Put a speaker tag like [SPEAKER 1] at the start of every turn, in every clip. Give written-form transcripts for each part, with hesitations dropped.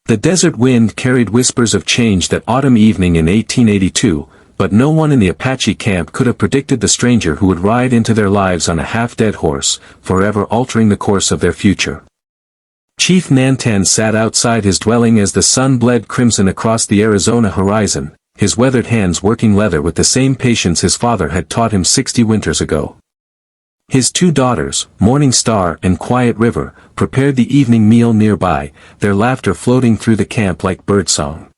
[SPEAKER 1] The desert wind carried whispers of change that autumn evening in 1882, but no one in the Apache camp could have predicted the stranger who would ride into their lives on a half-dead horse, forever altering the course of their future. Chief Nantan sat outside his dwelling as the sun bled crimson across the Arizona horizon, his weathered hands working leather with the same patience his father had taught him 60 winters ago. His two daughters, Morning Star and Quiet River, prepared the evening meal nearby, their laughter floating through the camp like birdsong.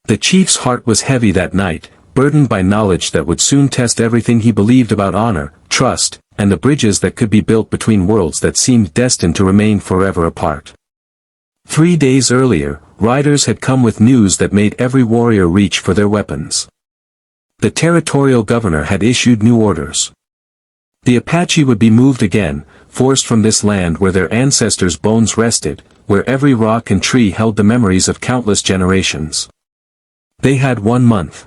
[SPEAKER 1] The chief's heart was heavy that night, burdened by knowledge that would soon test everything he believed about honor, trust, and the bridges that could be built between worlds that seemed destined to remain forever apart. 3 days earlier, riders had come with news that made every warrior reach for their weapons. The territorial governor had issued new orders. The Apache would be moved again, forced from this land where their ancestors' bones rested, where every rock and tree held the memories of countless generations. They had 1 month.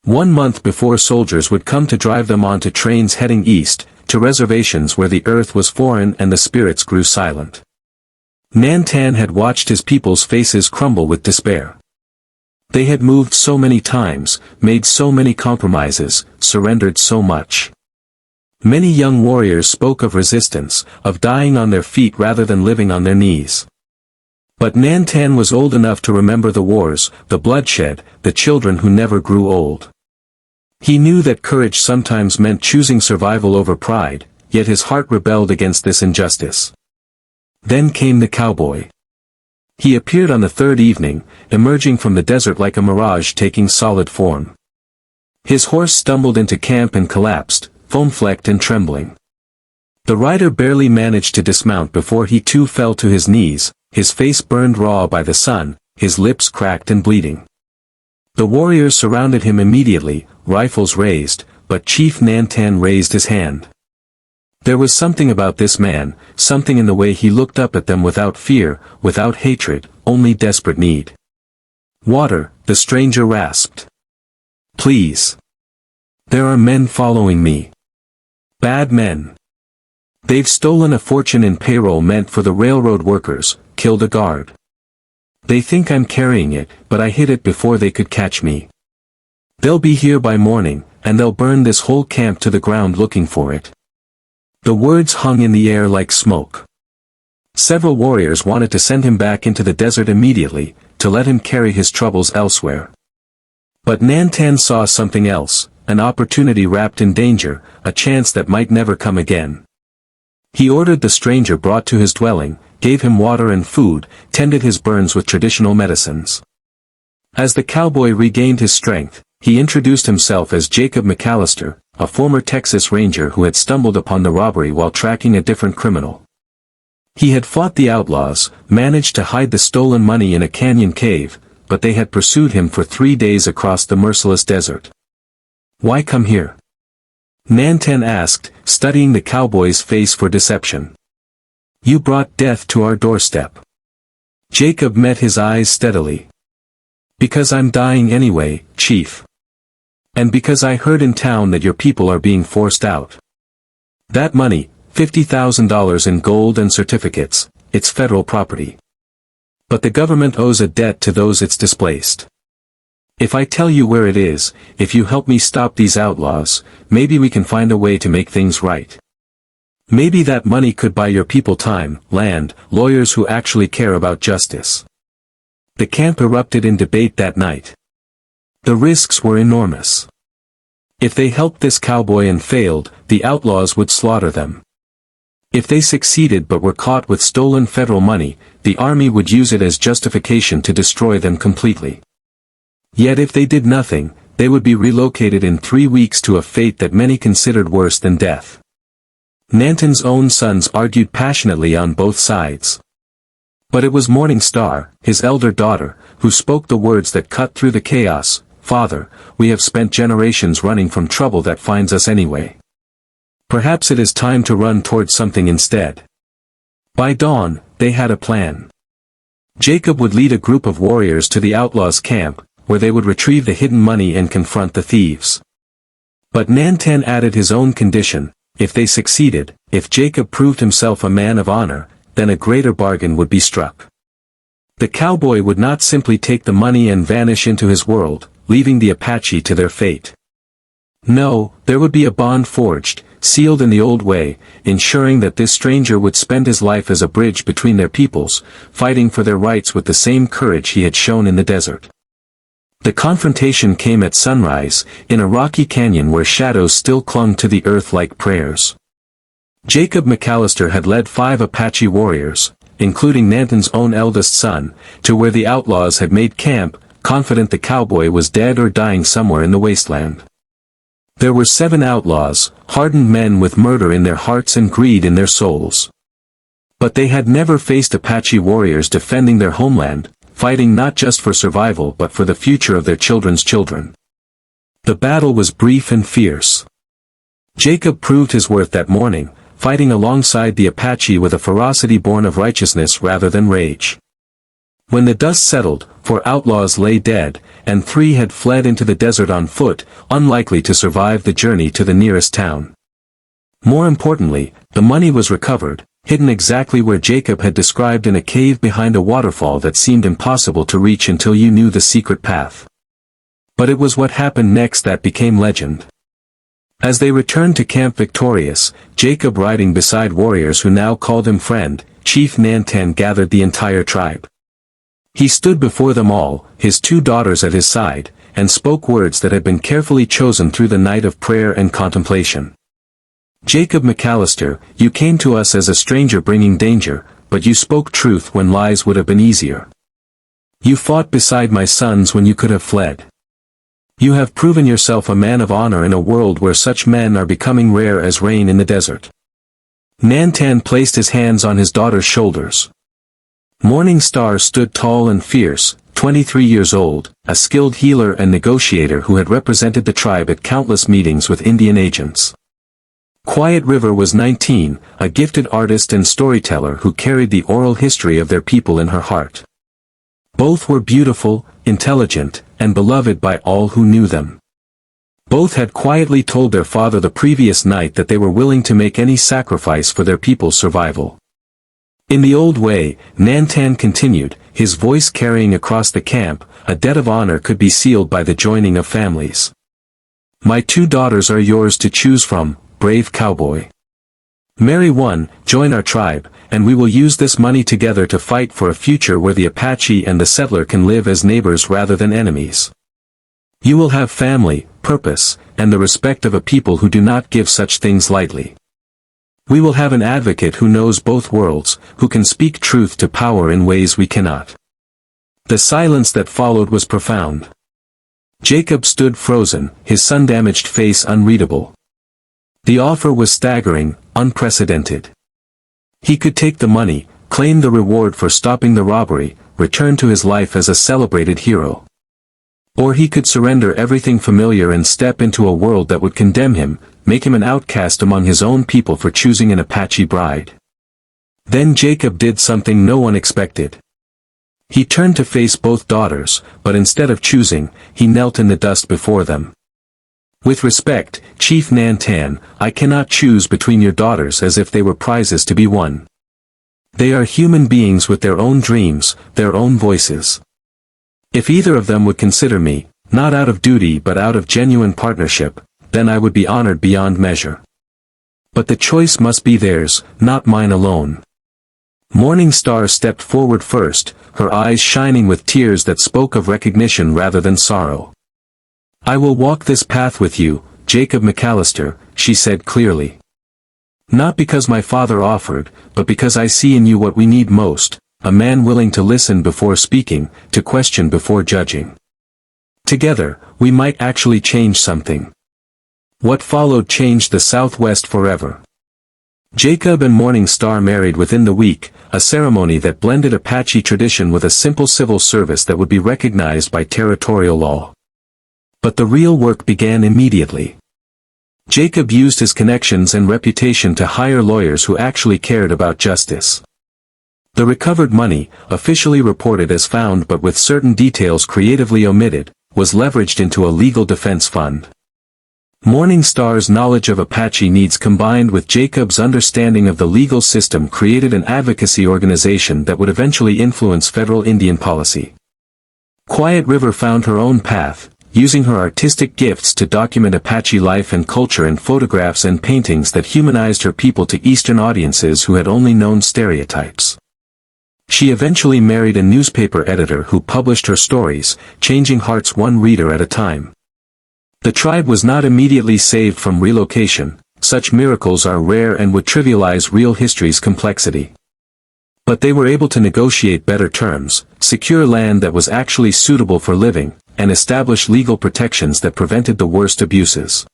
[SPEAKER 1] 1 month before soldiers would come to drive them onto trains heading east, to reservations where the earth was foreign and the spirits grew silent. Nantan had watched his people's faces crumble with despair. They had moved so many times, made so many compromises, surrendered so much. Many young warriors spoke of resistance, of dying on their feet rather than living on their knees. But Nantan was old enough to remember the wars, the bloodshed, the children who never grew old. He knew that courage sometimes meant choosing survival over pride, yet his heart rebelled against this injustice. Then came the cowboy. He appeared on the third evening, emerging from the desert like a mirage taking solid form. His horse stumbled into camp and collapsed, foam-flecked and trembling. The rider barely managed to dismount before he too fell to his knees, his face burned raw by the sun, his lips cracked and bleeding. The warriors surrounded him immediately, rifles raised, but Chief Nantan raised his hand. There was something about this man, something in the way he looked up at them without fear, without hatred, only desperate need. "Water," the stranger rasped. "Please. There are men following me. Bad men. They've stolen a fortune in payroll meant for the railroad workers, killed a guard. They think I'm carrying it, but I hid it before they could catch me. They'll be here by morning, and they'll burn this whole camp to the ground looking for it." The words hung in the air like smoke. Several warriors wanted to send him back into the desert immediately, to let him carry his troubles elsewhere. But Nantan saw something else, an opportunity wrapped in danger, a chance that might never come again. He ordered the stranger brought to his dwelling, gave him water and food, tended his burns with traditional medicines. As the cowboy regained his strength, he introduced himself as Jacob McAllister, a former Texas Ranger who had stumbled upon the robbery while tracking a different criminal. He had fought the outlaws, managed to hide the stolen money in a canyon cave, but they had pursued him for 3 days across the merciless desert. "Why come here?" Nantan asked, studying the cowboy's face for deception. "You brought death to our doorstep." Jacob met his eyes steadily. "Because I'm dying anyway, Chief. And because I heard in town that your people are being forced out. That money, $50,000 in gold and certificates, it's federal property. But the government owes a debt to those it's displaced. If I tell you where it is, if you help me stop these outlaws, maybe we can find a way to make things right. Maybe that money could buy your people time, land, lawyers who actually care about justice." The camp erupted in debate that night. The risks were enormous. If they helped this cowboy and failed, the outlaws would slaughter them. If they succeeded but were caught with stolen federal money, the army would use it as justification to destroy them completely. Yet if they did nothing, they would be relocated in 3 weeks to a fate that many considered worse than death. Nantan's own sons argued passionately on both sides. But it was Morning Star, his elder daughter, who spoke the words that cut through the chaos. "Father, we have spent generations running from trouble that finds us anyway. Perhaps it is time to run towards something instead." By dawn, they had a plan. Jacob would lead a group of warriors to the outlaws' camp, where they would retrieve the hidden money and confront the thieves. But Nantan added his own condition: if they succeeded, if Jacob proved himself a man of honor, then a greater bargain would be struck. The cowboy would not simply take the money and vanish into his world, leaving the Apache to their fate. No, there would be a bond forged, sealed in the old way, ensuring that this stranger would spend his life as a bridge between their peoples, fighting for their rights with the same courage he had shown in the desert. The confrontation came at sunrise, in a rocky canyon where shadows still clung to the earth like prayers. Jacob McAllister had led 5 Apache warriors, including Nanton's own eldest son, to where the outlaws had made camp, confident the cowboy was dead or dying somewhere in the wasteland. There were 7 outlaws, hardened men with murder in their hearts and greed in their souls. But they had never faced Apache warriors defending their homeland, fighting not just for survival but for the future of their children's children. The battle was brief and fierce. Jacob proved his worth that morning, fighting alongside the Apache with a ferocity born of righteousness rather than rage. When the dust settled, 4 outlaws lay dead, and 3 had fled into the desert on foot, unlikely to survive the journey to the nearest town. More importantly, the money was recovered, hidden exactly where Jacob had described in a cave behind a waterfall that seemed impossible to reach until you knew the secret path. But it was what happened next that became legend. As they returned to camp victorious, Jacob riding beside warriors who now called him friend, Chief Nantan gathered the entire tribe. He stood before them all, his 2 daughters at his side, and spoke words that had been carefully chosen through the night of prayer and contemplation. Jacob McAllister, you came to us as a stranger bringing danger, but you spoke truth when lies would have been easier. You fought beside my sons when you could have fled. You have proven yourself a man of honor in a world where such men are becoming rare as rain in the desert. Nantan placed his hands on his daughter's shoulders. Morning Star stood tall and fierce, 23 years old, a skilled healer and negotiator who had represented the tribe at countless meetings with Indian agents. Quiet River was 19, a gifted artist and storyteller who carried the oral history of their people in her heart. Both were beautiful, intelligent, and beloved by all who knew them. Both had quietly told their father the previous night that they were willing to make any sacrifice for their people's survival. In the old way, Nantan continued, his voice carrying across the camp, a debt of honor could be sealed by the joining of families. My 2 daughters are yours to choose from, brave cowboy. Marry one, join our tribe, and we will use this money together to fight for a future where the Apache and the settler can live as neighbors rather than enemies. You will have family, purpose, and the respect of a people who do not give such things lightly. We will have an advocate who knows both worlds, who can speak truth to power in ways we cannot. The silence that followed was profound. Jacob stood frozen, his sun-damaged face unreadable. The offer was staggering, unprecedented. He could take the money, claim the reward for stopping the robbery, return to his life as a celebrated hero. Or he could surrender everything familiar and step into a world that would condemn him, make him an outcast among his own people for choosing an Apache bride. Then Jacob did something no one expected. He turned to face both daughters, but instead of choosing, he knelt in the dust before them. With respect, Chief Nantan, I cannot choose between your daughters as if they were prizes to be won. They are human beings with their own dreams, their own voices. If either of them would consider me, not out of duty but out of genuine partnership, then I would be honored beyond measure. But the choice must be theirs, not mine alone. Morning Star stepped forward first, her eyes shining with tears that spoke of recognition rather than sorrow. I will walk this path with you, Jacob McAllister, she said clearly. Not because my father offered, but because I see in you what we need most, a man willing to listen before speaking, to question before judging. Together, we might actually change something. What followed changed the Southwest forever. Jacob and Morning Star married within the week, a ceremony that blended Apache tradition with a simple civil service that would be recognized by territorial law. But the real work began immediately. Jacob used his connections and reputation to hire lawyers who actually cared about justice. The recovered money, officially reported as found but with certain details creatively omitted, was leveraged into a legal defense fund. Morningstar's knowledge of Apache needs combined with Jacob's understanding of the legal system created an advocacy organization that would eventually influence federal Indian policy. Quiet River found her own path, using her artistic gifts to document Apache life and culture in photographs and paintings that humanized her people to Eastern audiences who had only known stereotypes. She eventually married a newspaper editor who published her stories, changing hearts one reader at a time. The tribe was not immediately saved from relocation. Such miracles are rare and would trivialize real history's complexity. But they were able to negotiate better terms, secure land that was actually suitable for living, and establish legal protections that prevented the worst abuses.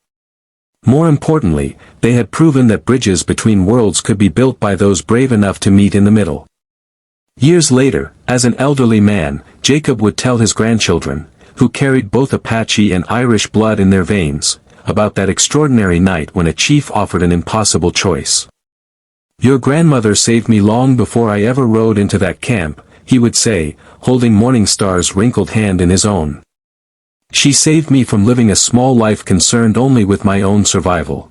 [SPEAKER 1] More importantly, they had proven that bridges between worlds could be built by those brave enough to meet in the middle. Years later, as an elderly man, Jacob would tell his grandchildren, who carried both Apache and Irish blood in their veins, about that extraordinary night when a chief offered an impossible choice. "Your grandmother saved me long before I ever rode into that camp," he would say, holding Morningstar's wrinkled hand in his own. "She saved me from living a small life concerned only with my own survival.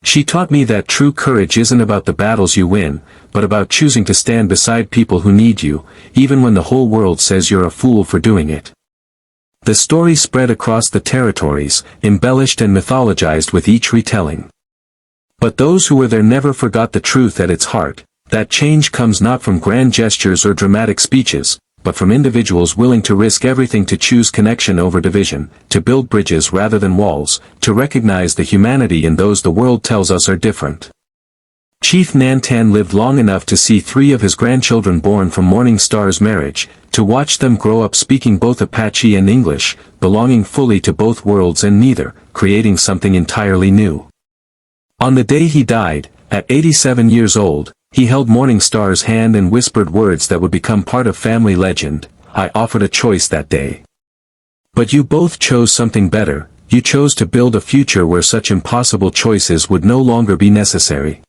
[SPEAKER 1] She taught me that true courage isn't about the battles you win, but about choosing to stand beside people who need you, even when the whole world says you're a fool for doing it." The story spread across the territories, embellished and mythologized with each retelling. But those who were there never forgot the truth at its heart, that change comes not from grand gestures or dramatic speeches, but from individuals willing to risk everything to choose connection over division, to build bridges rather than walls, to recognize the humanity in those the world tells us are different. Chief Nantan lived long enough to see 3 of his grandchildren born from Morningstar's marriage, to watch them grow up speaking both Apache and English, belonging fully to both worlds and neither, creating something entirely new. On the day he died, at 87 years old, he held Morningstar's hand and whispered words that would become part of family legend. "I offered a choice that day. But you both chose something better. You chose to build a future where such impossible choices would no longer be necessary."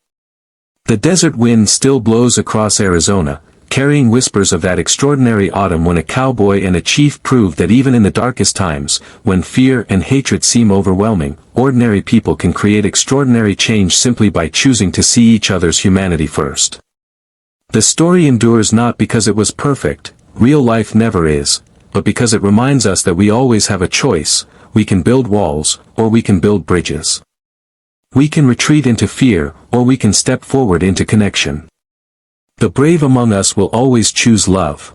[SPEAKER 1] The desert wind still blows across Arizona, carrying whispers of that extraordinary autumn when a cowboy and a chief proved that even in the darkest times, when fear and hatred seem overwhelming, ordinary people can create extraordinary change simply by choosing to see each other's humanity first. The story endures not because it was perfect, real life never is, but because it reminds us that we always have a choice. We can build walls, or we can build bridges. We can retreat into fear, or we can step forward into connection. The brave among us will always choose love.